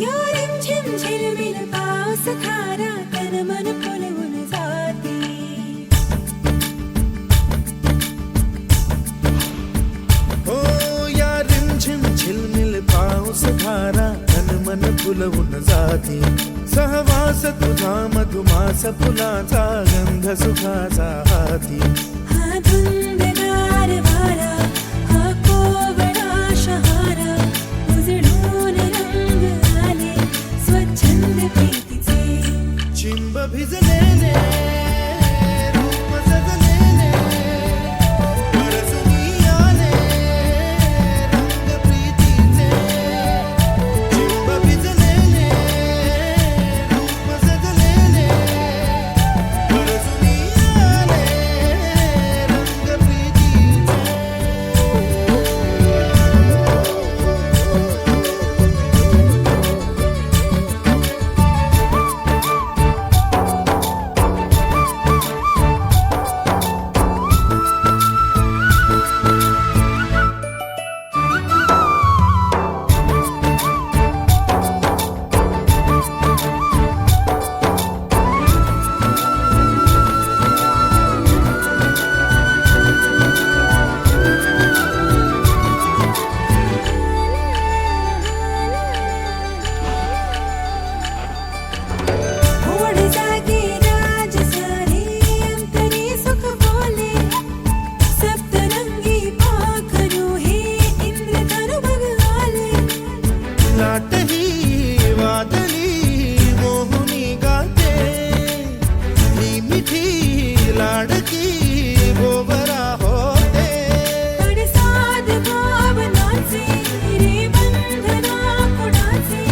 या रिमझिम झिलमिल पाऊस धारा तन मन फुलवून जाते. हो या रिमझिम झिलमिल पाऊस धारा तन मन फुलवून जाते. सहवास तुझा मधुमास फुलाचा गंध सुखाचा हाती. हा धुंदगार वारा हा कोवळा शहारा उजळून रंग आले स्वच्छंद प्रीतीचे. चिंब भिजलेले रूप सजलेले परसुनी आले रंग प्रीतीचे. चिंब भिजलेले रूप सजलेले परसुनी आले रंग प्रीतीचे. ओढ जागे राज सारे अंतरी सुख बोले. सप्तरंगी पाखरू हे इंद्रधनु बघ आले. लाट ही वादळी मोहुनी गाते. ही मिठी लाडकी गोबरा होते. पडसाद भावनाचे रे बंधना कुणाचे.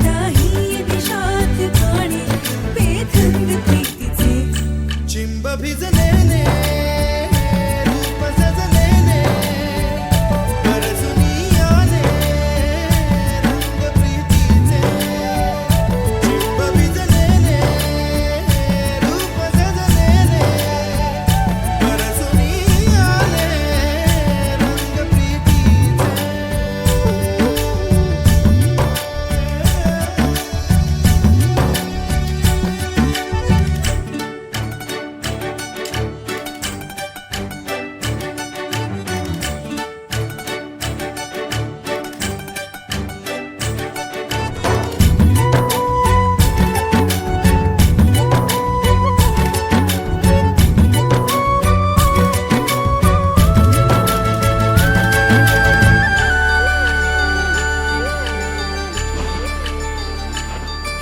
दाही दिशात पाणी बेथंग प्रीतीचे. चिंब भिजलेले रूप सजलेले परसुनी आले रंग प्रीतीचे. चिंब भिजलेले रूप सजलेले परसुनी आले रंग प्रीतीचे.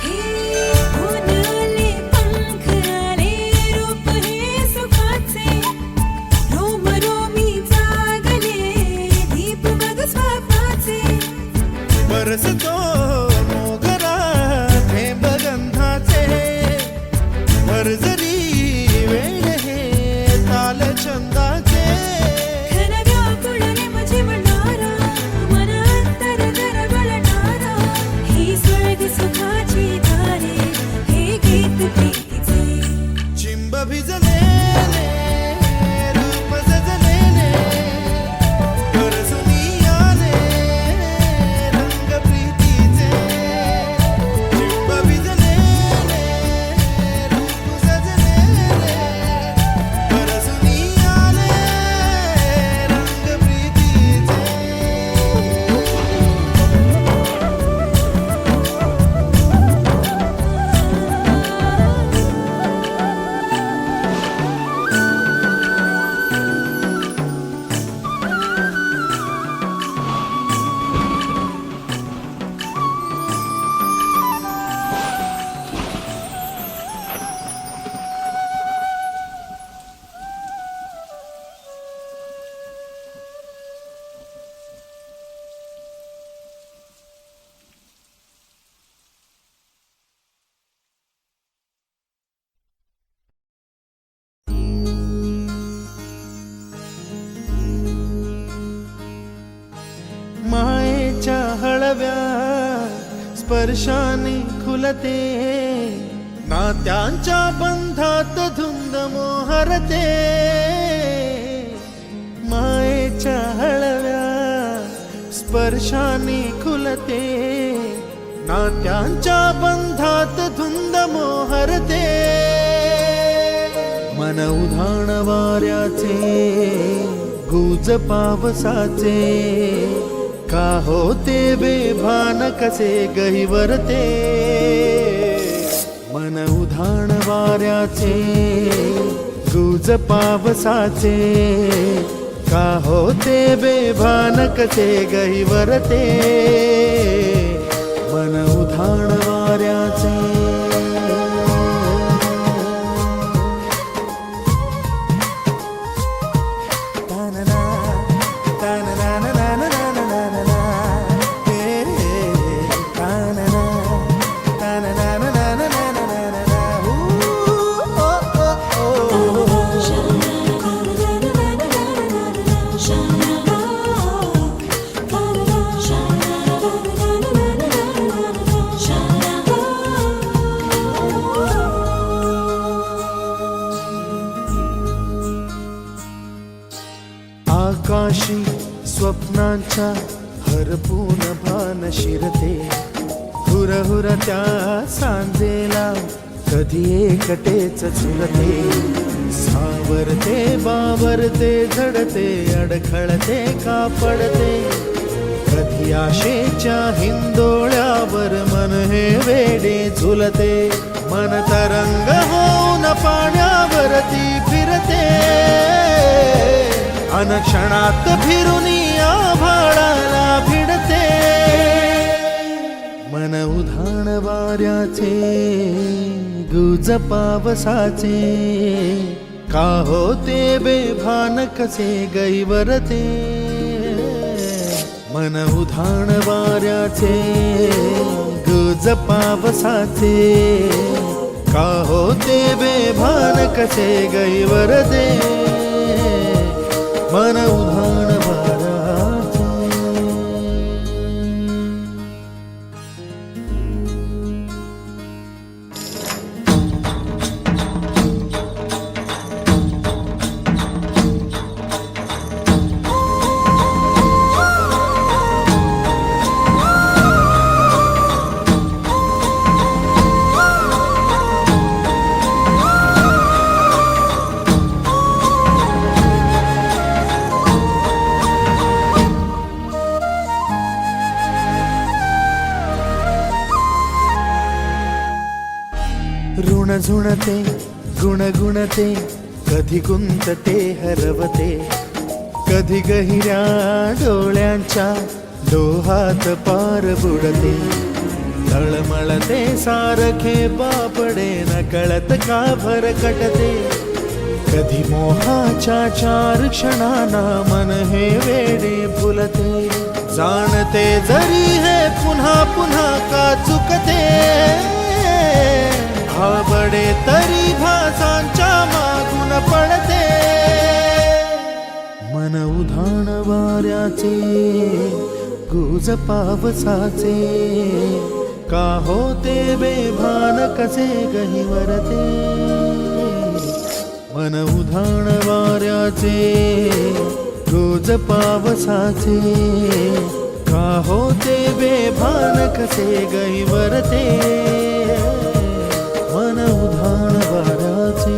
हे ऊन आले पंख आले रूप हे सुखाचे. रोम रोमी जागले दीप बघ स्वप्नाचे. बरसतो मोगरा थेंब गंधाचे. भरजरी वेळ हे ताल छंदाचे. घन व्याकुळ रिमझिमणारा मन अंतर गरगळणारा. ही स्वर्ग सुखाची धारे हे गीत प्रीतीचे. चिंब भिजलेले रूप सजलेले परसुनी आले रंग प्रीतीचे. चिंब भिजलेले रूप सजलेले परसुनी आले रंग प्रीतीचे. मायेच्या हळव्या स्पर्शाने खुलते. नात्यांच्या बंधात धुंद मोहरते. मायेच्या हळव्या स्पर्शाने खुलते. नात्यांच्या बंधात धुंद मोहरते, मन उधाण वाऱ्याचे गुज पावसाचे, का होते बेभान कसे गहिवरते, मन उधाण वाऱ्याचे गुज पावसाचे, का होते बेभान कसे गहिवरते, मन उधाण वाऱ्याचे. आकाशी स्वप्नांच्या हरपून भान शिरते, हुरहुर त्या सांजेला कधी एकटेच झुलते, सावरते बावरते झडते अडखळते का पडते, कधी आशेच्या हिंदोळ्यावर मन हे वेडे झुलते, मन तरंग होऊन पाण्यावरती फिरते, अनक्षणात फिरुनी आभाळाला भिडते, मन उधाण वाऱ्याचे गुज पावसाचे, का होते बेभान कसे गहिवरते, मन उधाण वाऱ्याचे गुज पावसाचे, का होते बेभान कसे गहिवरते, मन उधाण वाऱ्याचे. ऋण झुणते गुणगुणते, कधी गुंतते हरवते, कधी गहिऱ्या डोळ्यांच्या डोहात पार बुडते, तळमळते सारखे बापडे नकळत का भरकटते, कधी मोहाच्या चार क्षणांना मन हे वेडे फुलते, जाणते जरी हे पुन्हा पुन्हा का चुकते, आवडे तरी भासांच्या मागून पडते, मन उधाण वाऱ्याचे गुज पावसाचे, का होते बेभान कसे गहिवरते, मन उधाण वाऱ्याचे गुज पावसाचे, का होते बेभान कसे गहिवरते, मन उधाण वाऱ्याचे.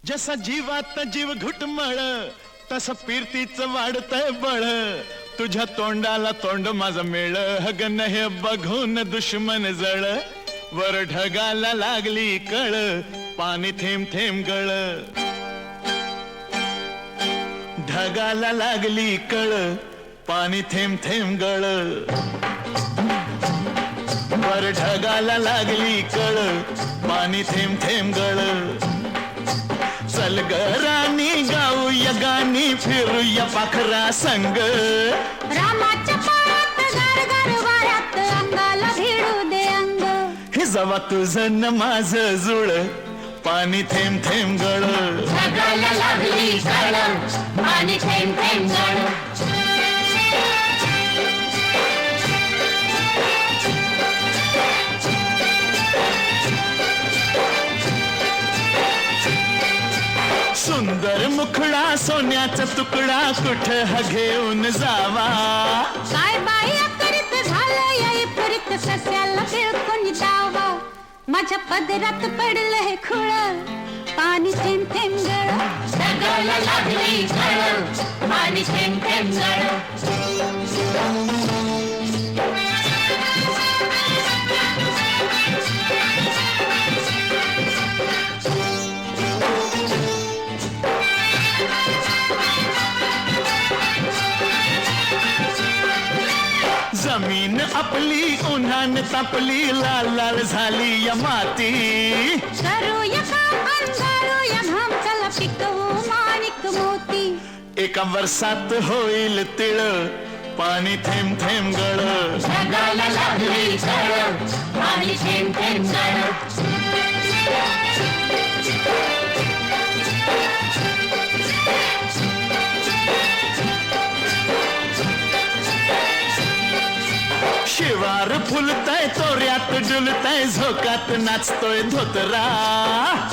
जसा जीवात जीव घुटमळ, तसं फिरतीच वाढतंय बळ, तुझ्या तोंडाला तोंड माझं मेळ, हगन हे बघून दुश्मन जळ, वर ढगाला लागली कळ, पाणी थेंब थेंब गळ, ढगाला लागली कळ, पाणी थेंब थेंब गळ, वर ढगाला लागली कळ, पाणी थेंब थेंब गळ, चल ग राणी गाऊया गाणी, फिरूया पाखरा संग, रामाच्या पायात गार गार वाऱ्यात अंगाला भिडू दे अंग, हे जवा तुझं न माझं जुळ, पाणी थेंब थेंब गळ, ढगाला लागली पाणी थेंब थेंब गळं. सुंदर मुखडा सोन्याचा तुकडा कुठं हा घेऊन जावा. काय बाई अकरीत झालं या इफरीत सस्याला बिळकून जावा. माझ्या पदरात पडलं हे खुळ पाणी थेंब थेंब गळं. ढगाला लागली झळ पाणी थेंब थेंब गळं. जमीन आपली उन्हान तापली लाल लाल झाली या माती. करूया काम अंधारूया घाम चला पिकवू माणिक मोती. एका वर्षात होईल तिळ पाणी थेंब थेंब गळं. ढगाला लागली झळ पाणी थेंब थेंब गळं. शिवार फुलतय तोऱ्यात डुलतय झोकात नाचतोय धोतरा.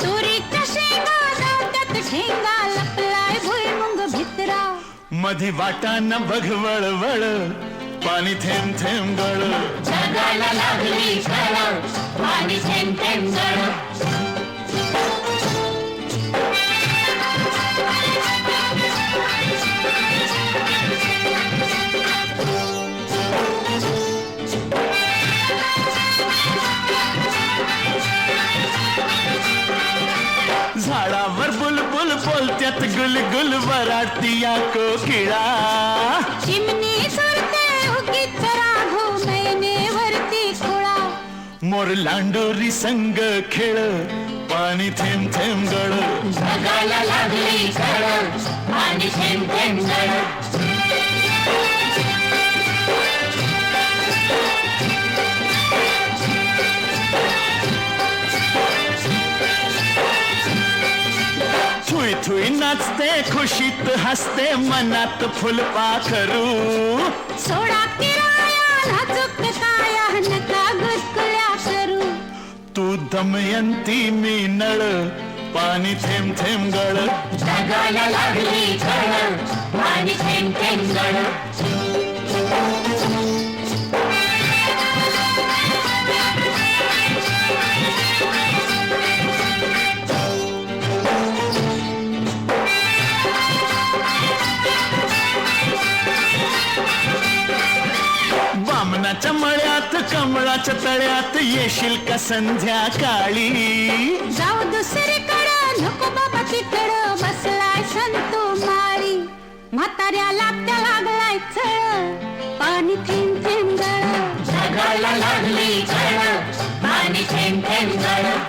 तुरीच्या शेंगा जात्यात ठेंगा लपलाय भुईमुंग भितरा. मधी वाटाना बघ वळवळ पाणी थेंब थेंब गळं. ढगाला लागली झळ पाणी थेंब थेंब गळं. झाडावर बुलबुल बोलत्यात गुलगुल वराडती या कोकिळा. चिमणी सुरते उगीच राघो नयनेवरती खुळा. मोर लांडोरी संग खेळ पाणी थेंब थेंब गळं. ढगाला लागली झळ पाणी थेंब थेंब गळं. थुई थुई नाचते खुशीत हसते मनात फुलपाखरू. सोडा किराया नाजूक काया नका गुदकुल्या करू. तू दमयंती मी नळ पाणी थेंब थेंब गळं. ढगाला लागली झळ पाणी थेंब थेंब गळं. बामणाच्या मळ्यात कमळाच्या तळ्यात येशील का संध्याकाळी. जाऊ दुसरीकडं नको बाबा तिकडं बसलाय संतो माळी. म्हाताऱ्याला त्या लागलाय चळ पाणी थेंब थेंब गळं. ढगाला लागली झळ पाणी थेंब थेंब गळं.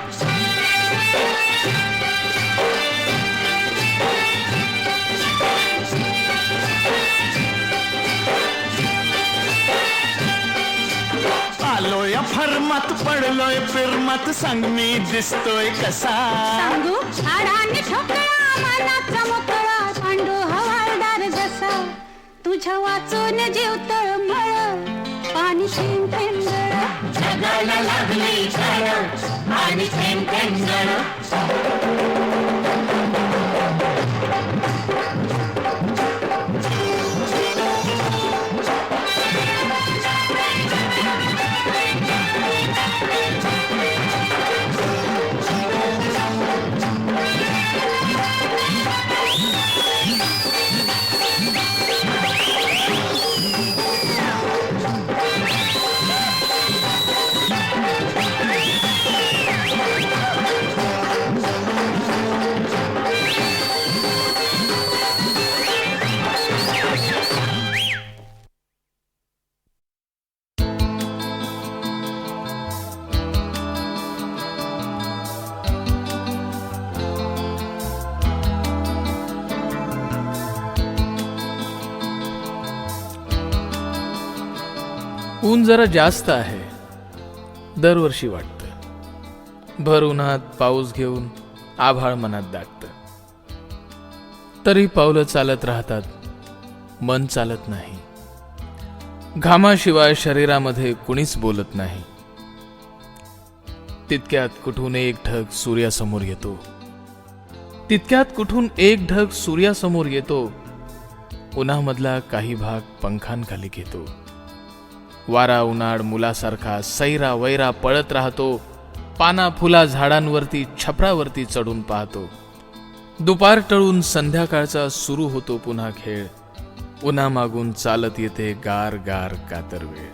आलोय फर्मात पडलोय फिरमात सांग मी दिसतोय कसा. सांगू हाडाने ठोकळा मनाचा मोकळा पांडू हवालदार जसा. तुझ्या वाचून जीव तळमळ पाणी थेंब थेंब गळं. ढगाला लागली झळ पाणी थेंब थेंब गळं. ऊन जरा जास्त आहे, दरवर्षी वाटतं. भर उन्हात पाऊस घेऊन आभाळ मनात दाटतं. तरी पावलं चालत राहतात, मन चालत नाही. घामाशिवाय शरीरामध्ये कुणीच बोलत नाही. तितक्यात कुठून एक ढग सूर्यासमोर येतो. उन्हामधला काही भाग पंखांखाली घेतो. वारा उन्हाळ मुलासारखा सैरा वैरा पळत राहतो. पाना फुला झाडांवरती छपरावरती चढून पाहतो. दुपार टळून संध्याकाळचा सुरू होतो पुन्हा खेळ. उन्हामागून चालत येते गार गार कातर वेळ.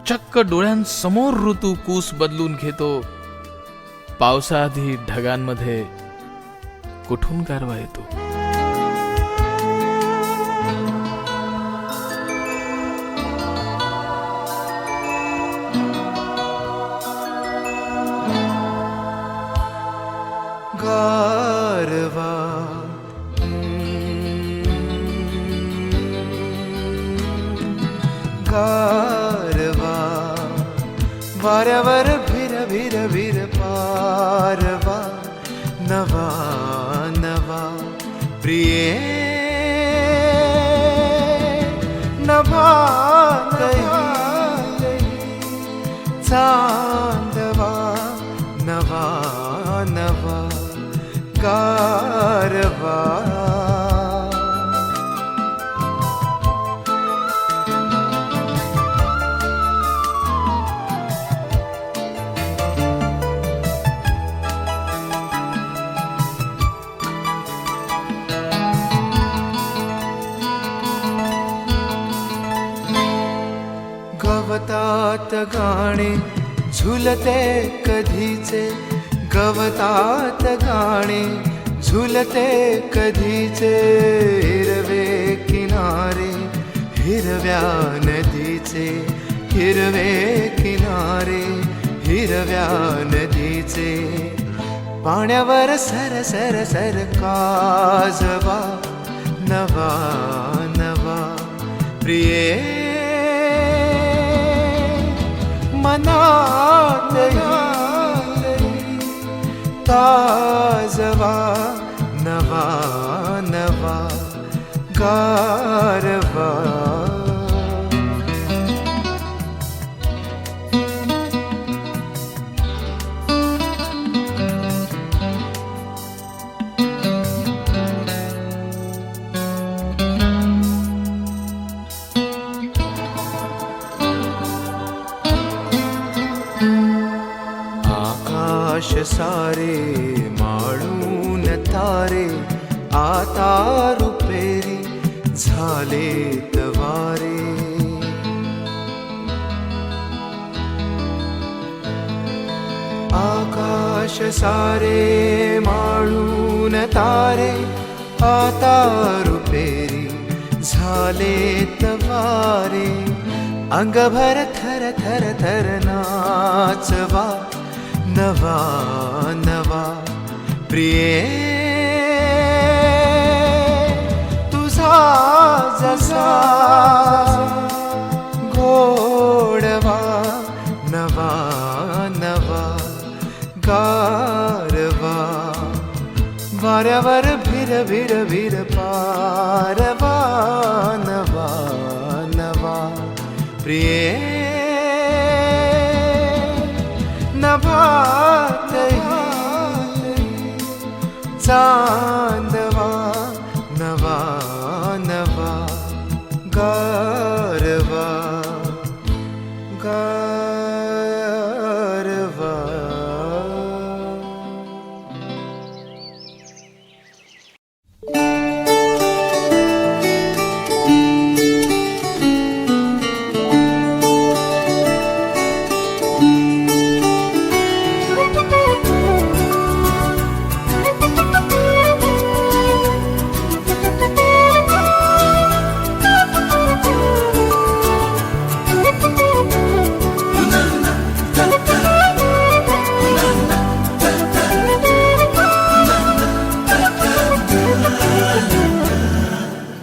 चक्क डोळ्यांसमोर ऋतू कूस बदलून घेतो. पावसाआधी ढगांमध्ये कुठून गारवा येतो. गारवा गारवा वाऱ्यावर भिर भिर भिर पारवा. नवा नवा प्रिये नभा चांदवा. नवा नवा गारवा. गवतात गाणे झुलते कधीचे. गवतात गाणे झुलते कधीचे. हिरवे किनारे हिरव्या नदीचे. हिरवे किनारे हिरव्या नदीचे. पाण्यावर सर सर सर काजवा. नवा नवा प्रिये मनात ताजवा. नवा नवा गारवा. आकाश सारे माळून तारे आता रुपेरी झालेत वारे. आकाश सारे माळून तारे आता रुपेरी झालेत वारे. अंगभर थर थर थर नाचवा. नवा नवा प्रिये तुझा जसा गोडवा. नवा नवा गारवा. वाऱ्यावर भिर भिर भिर पारवा. नवा नवा प्रिये नभात चांदवा. नवा नवा गारवा गारवा.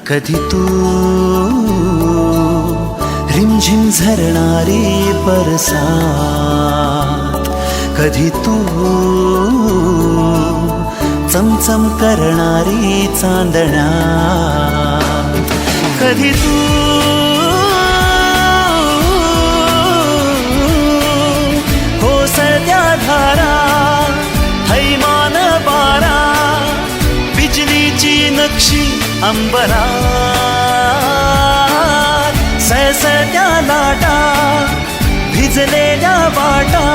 कधी तू रिमझिम झरणारी बरसात. कधी तू चमचम करणारी चांदण्या कधी तू कोसळत्या धारा थैमान बारा बिजलीची नक्षी अंबरा सळसळत्या लाटा भिजलेल्या वाटा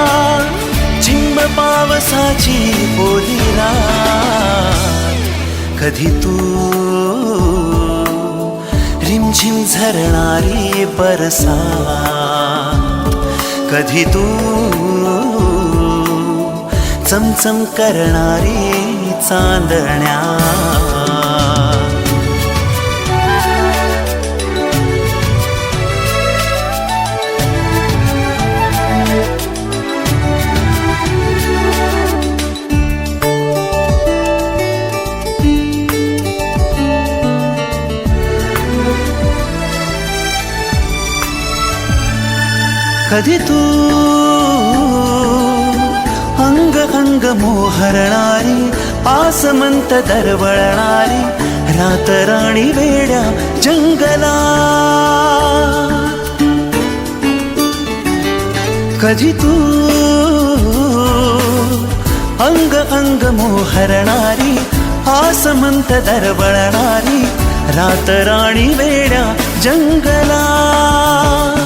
चिंब पावसाची ओली रात कधी तू रिमझिम झरणारी बरसात कधी तू चमचम करणारी चांदण्या कधी तू अंग अंग मोहरणारी आसमंत दरवळणारी रात राणी वेड्या जंगलात कधी तू अंग अंग मोहरणारी आसमंत दरवळणारी रात राणी वेड्या जंगलात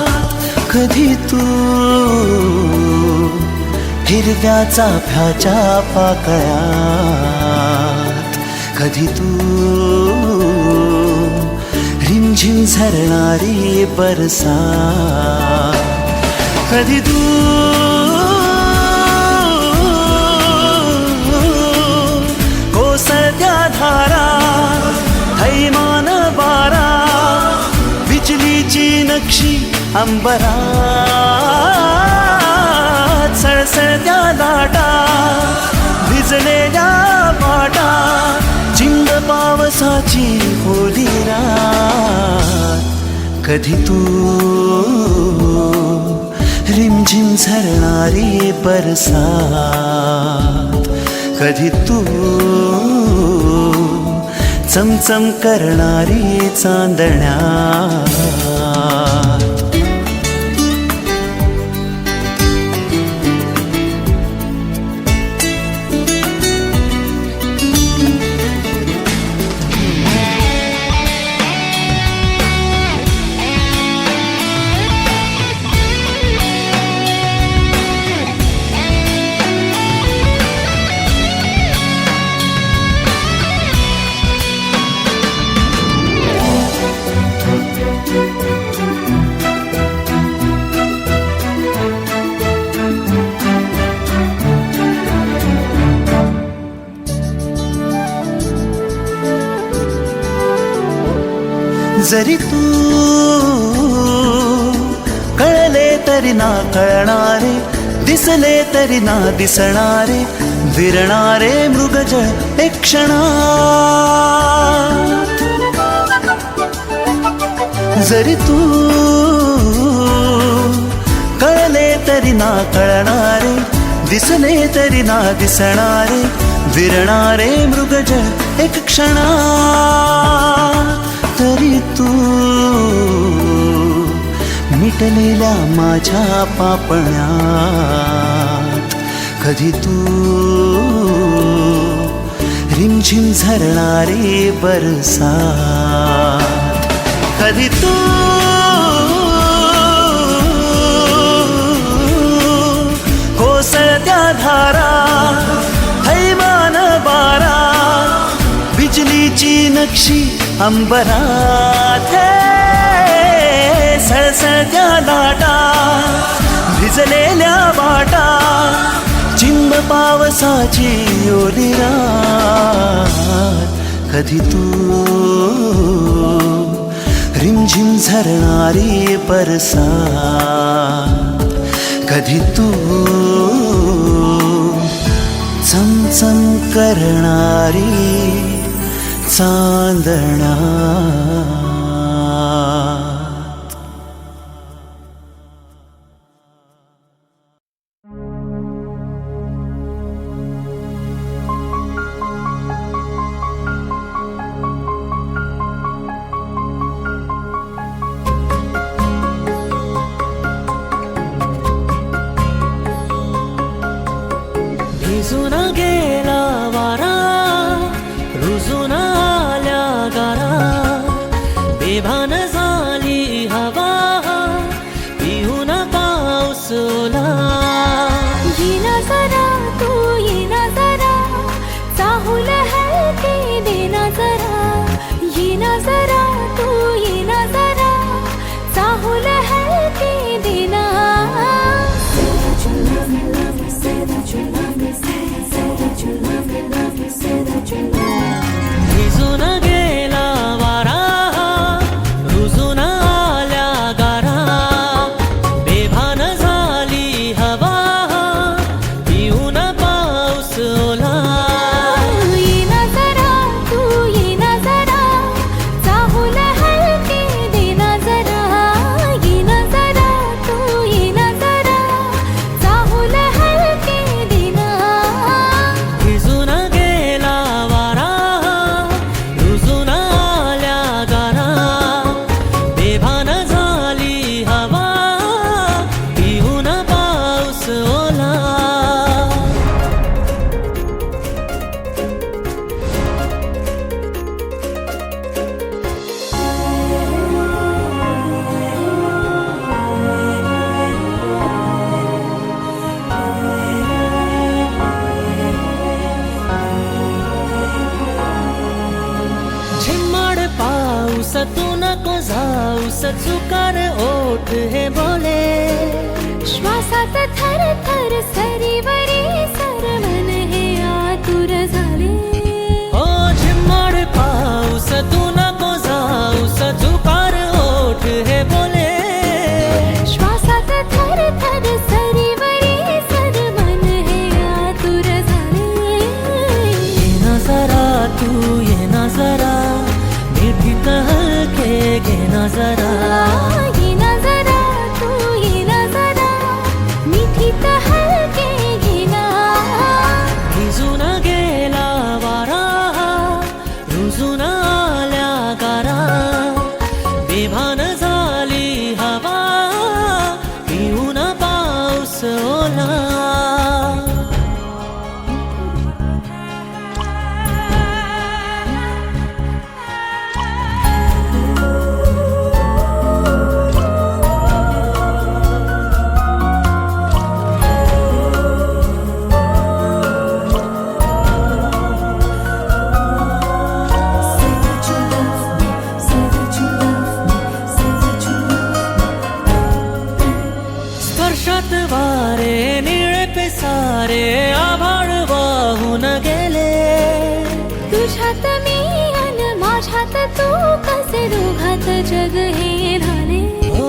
कधी तू हिरव्या चाफ्याच्या पाकळ्यात कधी तू रिमझिम झरणारी बरसात कधी तू कोसळत्या धारा थैमान बारा बिजलीची नक्षी अंबरात सळसळत्या लाटा भिजलेल्या वाटा चिंब पावसाची ओली रात कधी तू रिमझिम झरणारी बरसात कधी तू चमचम करणारी चांदण्या जरी तू कळले तरी ना कळणारे दिसले तरी ना दिसणारे विरणारे मृगजळ एक क्षणात जरी तू कळले तरी ना कळणारे दिसले तरी ना दिसणारे विरणारे मृगजळ एक क्षणात तरी तू मिटलेल्या माझ्या पापण्यात कधी तू रिमझिम झरणारी बरसात कधी तू कोसळत्या धारा थैमान बारा बिजलीची नक्षी अंबरात सळसळत्या लाटा भिजलेल्या वाटा चिंब पावसाची ओली रात कधी तू रिमझिम झरणारी बरसात कधी तू चमचम करणारी चांदण्या गारा बेभान झाली हवा पिऊन पाऊस ओला ये ना जरा तू ये ना जरा चाहूल हलके दे ना जरा ये ना जरा तू ये ना जरा चाहूल हलके देना भिजून गेला वारा रुजून आल्या गारा बेभान झाली हवा पिऊन पाऊस ओला ये ना जरा तू ये ना जरा चाहूल हलके देना जरा ये ना जरा तू ये ना जरा चाहूल हलके देना भिजून गेला वारा रुजून आल्या गारा बेभान झाली हवा पिऊन पाऊस ओला झिम्मड पाऊस तू नको जाऊस चुकार ओठ हे बोले श्वासात थर थर सरीवरी सरमन हे आतुर झाले ओ झिम्मड पाऊस तू नको जाऊस चुकार ओठ हे बोले श्वासात थर थर सरीवरी सरमन हे आतुर झाले ये ना जरा तू ये ना जरा मिठी हलके घे ना जरा ये ना जरा तू ये ना जरा मिठी हलके घेना भिजून गेला वारा रुजून आल्या गारा बेभान झाली हवा पिऊन पाऊस ओला स्पर्शात वारे निळे पिसारे आभाळ वाहून गेले तुझ्यात मी अन माझ्यात तू कसे दोघात जग हे झाले ओ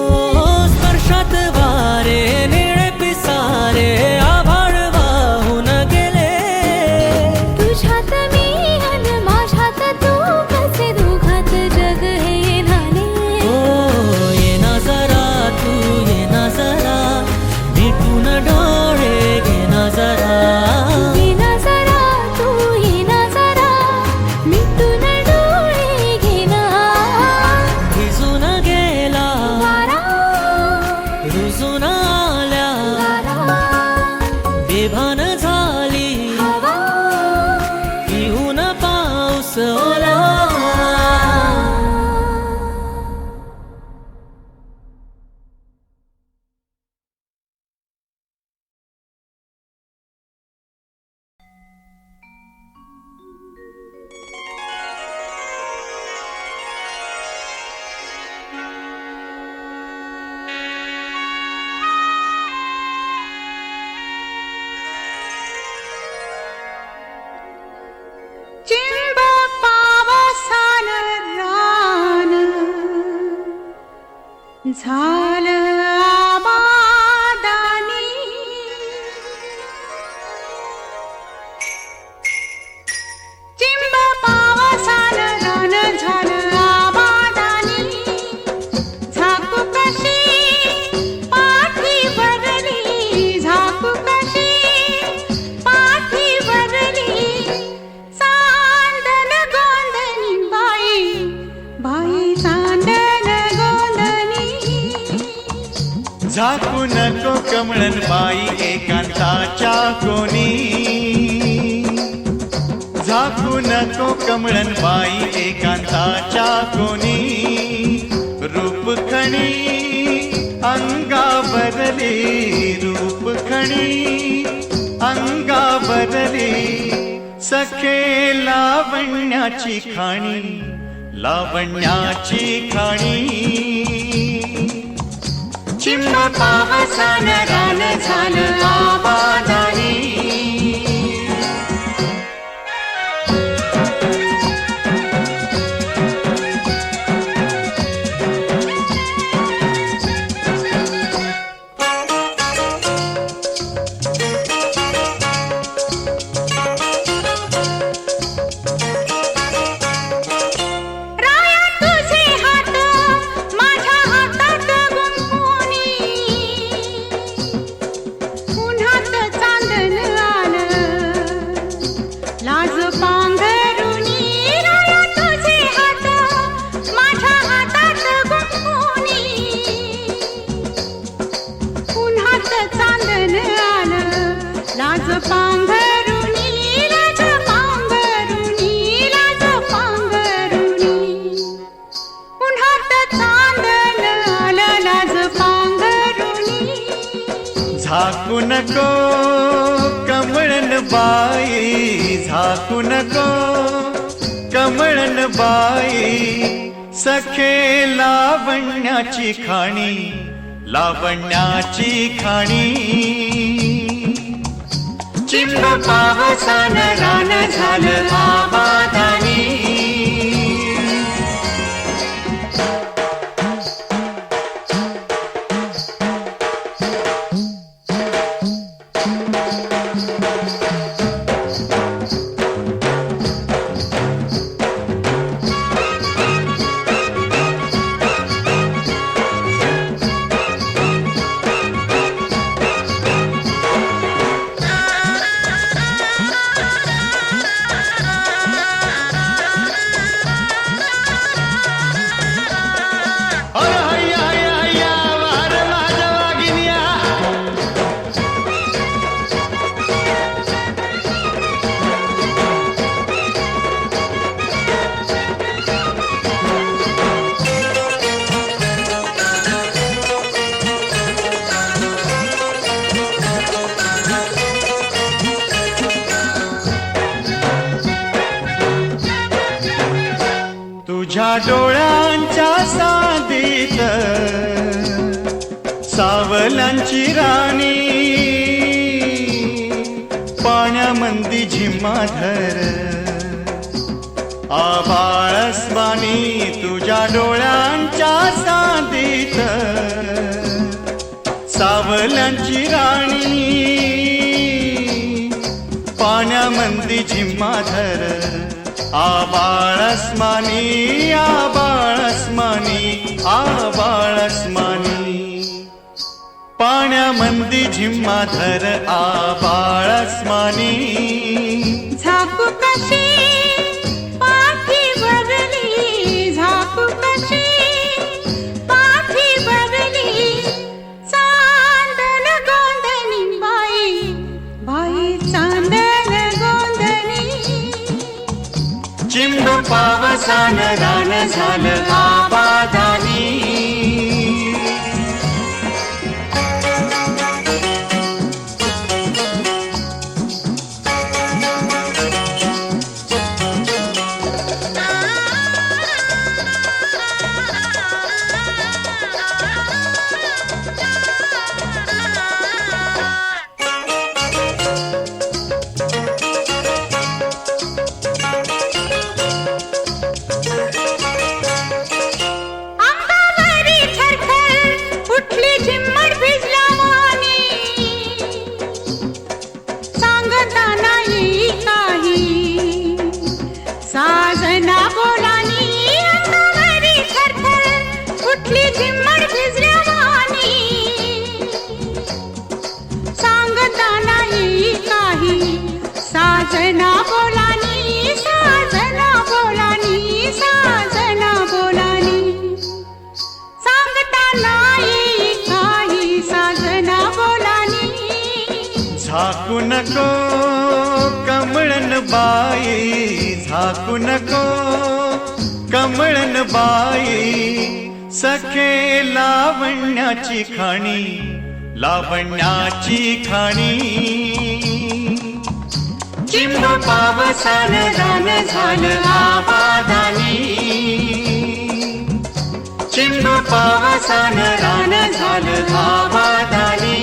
स्पर्शात वारे निळे पिसारे आभाळ वाहून गेले तुझ्यात मी अन माझ्यात तू कसे दोघात जग हे झाले ओ ये ना जरा तू ये ना जरा मिटून डोळे घे ना जरा ये ना जरा तू ये ना जरा मिटून डोळे घेना भिजून गेला वारा रुजून आल्या गारा बेभान झाली हवा पिऊन पाऊस ओला चिंब पावसान रान झालं आबादानी चिंब पावसान रान झालं आबादानी झाकू कशी पाठी भरली झाकू कशी पाठी भरली चांदन गोंधनी बाई बाई चांदन गोंधनी झाकू नको कमळन बाई एकांताच्या कोणी झाकू झाकू नको कमळन बाई एकांताच्या कोणी रूप खणी अंगावरली रूप खणी अंगावरली सखे लावण्याची खाणी लावण्याची खाणी चिंब पावसान रान झालं आबादानी राया तुझे हात माझ्या हातात गुंफुनी उन्हात चांदण आलं लाज पांघरुणी राया तुझे हात माझ्या हातात गुंफुनी उन्हात चांदण आलं लाज पांघरुणी लाज पांघरुणी लाज पांघरुणी उन्हात चांदण आलं लाज पांघरुणी झाकू नको कमळन बाई झाकू नको कमळन बाई सखे लावण्याची खाणी लावण्याची खाणी चिंब पावसान रान झालं आबादानी अरे हैया हैया हैया वार माझ्या वागिनिया तुझ्या डोळ्यांच्या साधीत सावलांची राणी पाण्यामंदी झिम्माधर आबाळस्वानी तुझ्या डोळ्यांच्या साधीत सावलांची राणी पाण्यामंदी झिम्माधर आबाळस्मानी आबाळस्मानी आबाळस्मानी पाण्यामंदी झिम्माधर आबाळस्मानी झाकू कशी पाठी भरली झाकू कशी पाठी भरली चांदण गोंधनी बाई बाई चांदण गोंधनी चिंब पावसान रान झालं आबादानी अंगावरी थरथर उठली झिम्मड भिजला वाणी सांगता नाही काही साजना बोलानी अंगावरी थरथर उठली झिम्मड भिजल्या वाणी सांगता नाही काही साजना बोलानी साजना बोलानी साजना बोलानी सांगता नाही काही साजना बोलानी झाकू नको कमळन बाई झाकू नको, कमळन बाई सखे लावण्याची खाणी, लावण्याची खाणी. चिंब पावसान रान झालं आबादानी, चिंब पावसान रान झालं आबादानी.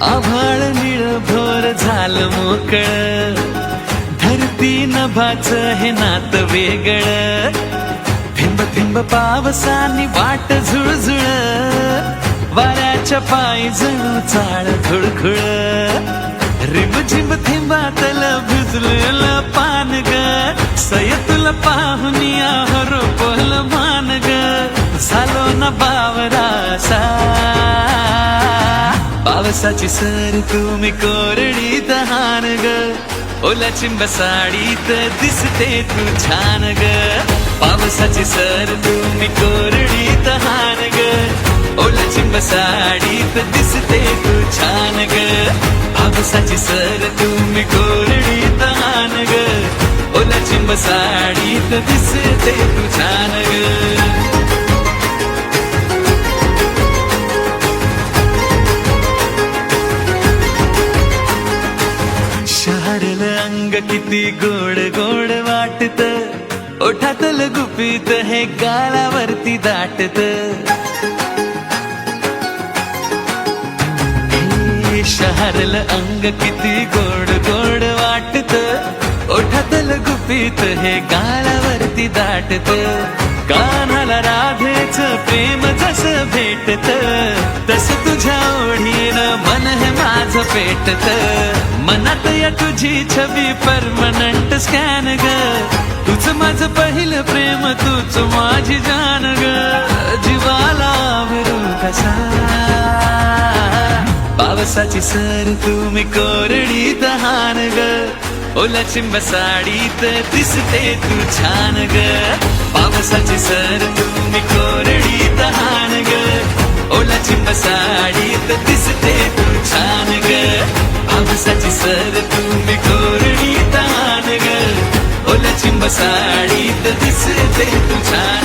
आभाळ निळभोर झालं मोकळ, धरती नभाचं हे नात वेगळं. थिंब थिंब पावसानी वाट झुळझुळ, वाऱ्याच्या पायी जणू चाळ खुळखुळ. रिमझिम थिंबातल भिजलेलं पान ग, सय तुला पाहुन हरपल मान ग. झालो न बावरासा पावसाची सर तुम्ही कोरडी तहान ग, ओला चिंब साडीत दिसते तू छान ग. पावसाची सर तुम्ही कोरडी तहान ग, ओला चिंब साडीत दिसते तू छान ग. पावसाची सर तुम्ही कोरडी तहान ग, ओला चिंब साडीत दिसते तू छान ग. शहरलं अंग किती गोड गोड वाटत, ओठातल गुपित हे गालावरती दाटत. शहरलं अंग किती गोड गोड वाटत, ओठातल गुपित हे गालावरती दाटत. कानाला राधेच प्रेम जसं भेटत, तस तुझ्या ओढीनं मन हे माझं पेटत. मनात या तुझी छबी परमनंट स्कॅन ग, तुझ माझं पहिलं प्रेम तूच माझी जान ग. जीवाला आवरू कसा पावसाची सर तुम्ही कोरडी तहान ग, ओला चिंब साडीत दिसते तू छान ग. पावसाची सर तुम्ही कोरडी तहान ग, ओला चिंब साडीत दिसते तू छान ग. पावसाची सर तुम्ही कोरडी तहान ग, ओला चिंब साडीत दिसते तू छान.